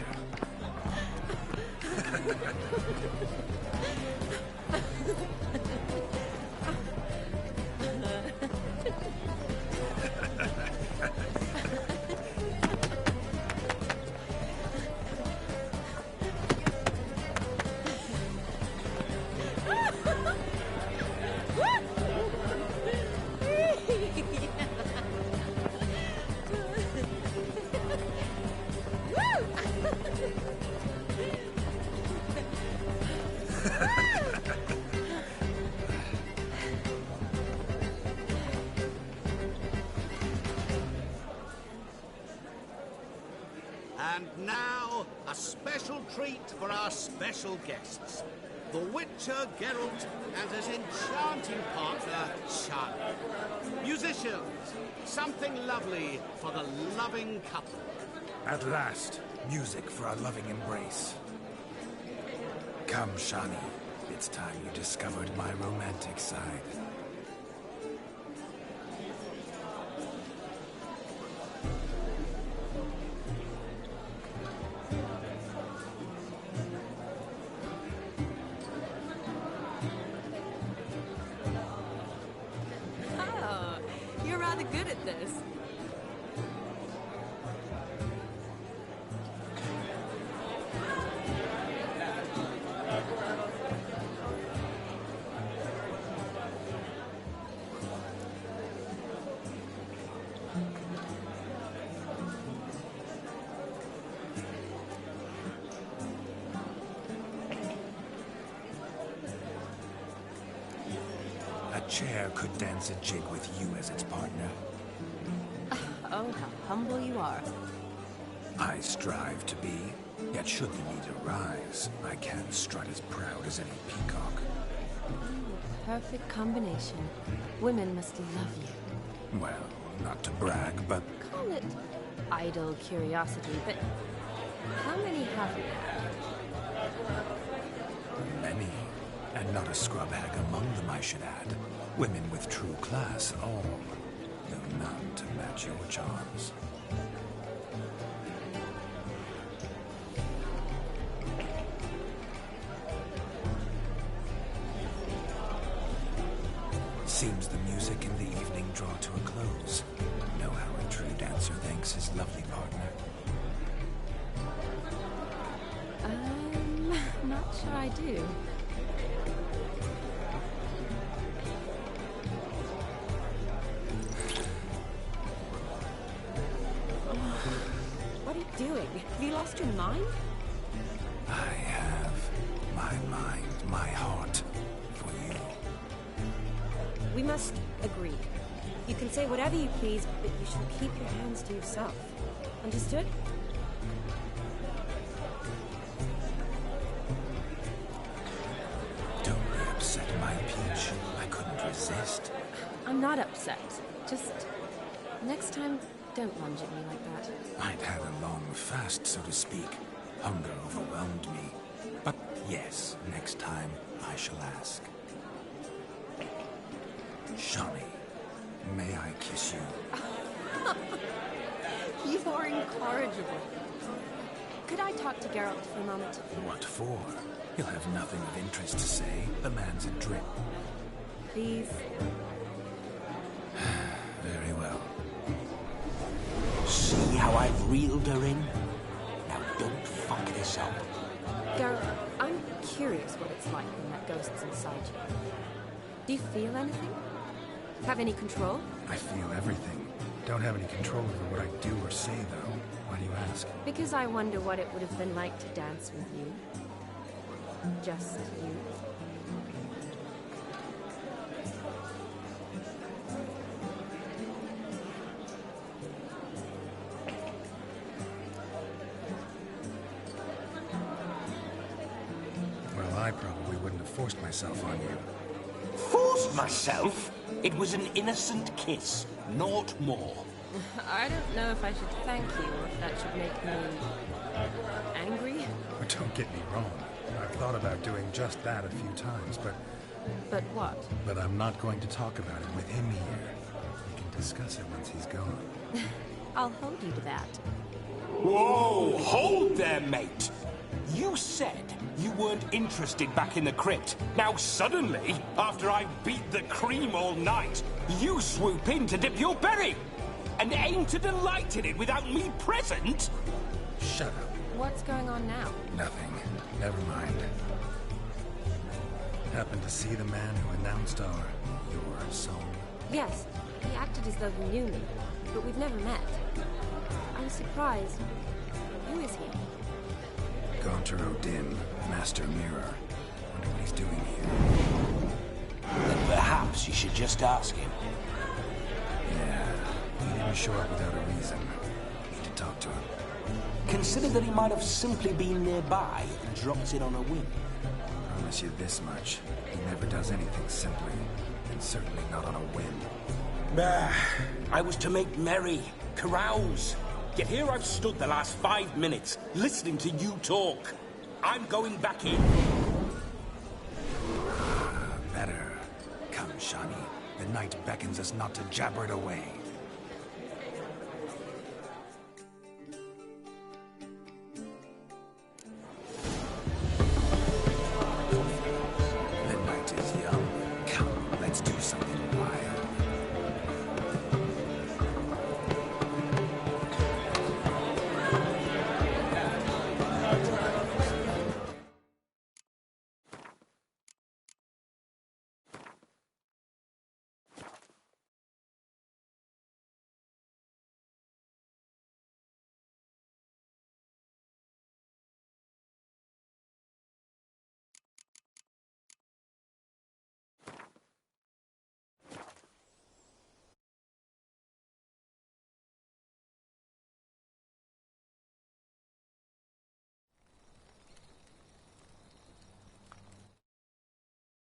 And now, a special treat for our special guests. The Witcher Geralt and his enchanting partner, Shani. Musicians, something lovely for the loving couple. At last, music for our loving embrace. Come, Shani. It's time you discovered my romantic side. Oh, you're rather good at this. A chair could dance a jig with you as its partner. Oh, how humble you are. I strive to be, yet should the need arise, I can strut as proud as any peacock. Perfect combination. Women must love you. Well, not to brag, but Call it idle curiosity, but how many have you? many. And not a scrub hag among them, I should add. Women with true class, all. Though none to match your charms. Seems the music and the evening draw to a close. Know how a true dancer thanks his lovely partner. Not sure I do. What are you doing? Have you lost your mind? I have my mind, my heart for you. We must agree. You can say whatever you please, but you should keep your hands to yourself. Understood? Don't be upset, my peach. I couldn't resist. I'm not upset. Just next time, don't lunge at me like that. I'd had a long fast, so to speak. Hunger overwhelmed me. But yes, next time I shall ask. Shani, may I kiss you? You are incorrigible. Could I talk to Geralt for a moment? What for? He'll have nothing of interest to say. The man's adrift. Please. Very well. See how I've reeled her in? Now don't fuck this up. Geralt, I'm curious what it's like when that ghost's inside you. Do you feel anything? Have any control? I feel everything. Don't have any control over what I do or say, though. Why do you ask? Because I wonder what it would have been like to dance with you. Just you. Well, I probably wouldn't have forced myself on you. Forced myself? It was an innocent kiss, naught more. I don't know if I should thank you or if that should make me... angry? Don't get me wrong. I've thought about doing just that a few times, but... But what? But I'm not going to talk about it with him here. We can discuss it once he's gone. I'll hold you to that. Whoa! Hold there, mate! You said you weren't interested back in the crypt. Now suddenly, after I've beat the cream all night, you swoop in to dip your berry! And aim to delight in it without me present? Shut up. What's going on now? Nothing. Never mind. Happened to see the man who announced your song? Yes, he acted as though he knew me, but we've never met. I was surprised. Who is he? Gaunter Odin, Master Mirror. Wonder what he's doing here. Then perhaps you should just ask him. Yeah, he didn't show up without a reason. Need to talk to him. Consider that he might have simply been nearby and dropped in on a whim. Promise you this much. He never does anything simply, and certainly not on a whim. I was to make merry, carouse. Yet here I've stood the last 5 minutes, listening to you talk. I'm going back in. Better. Come, Shani. The night beckons us not to jabber it away. The night is young. Come, let's do something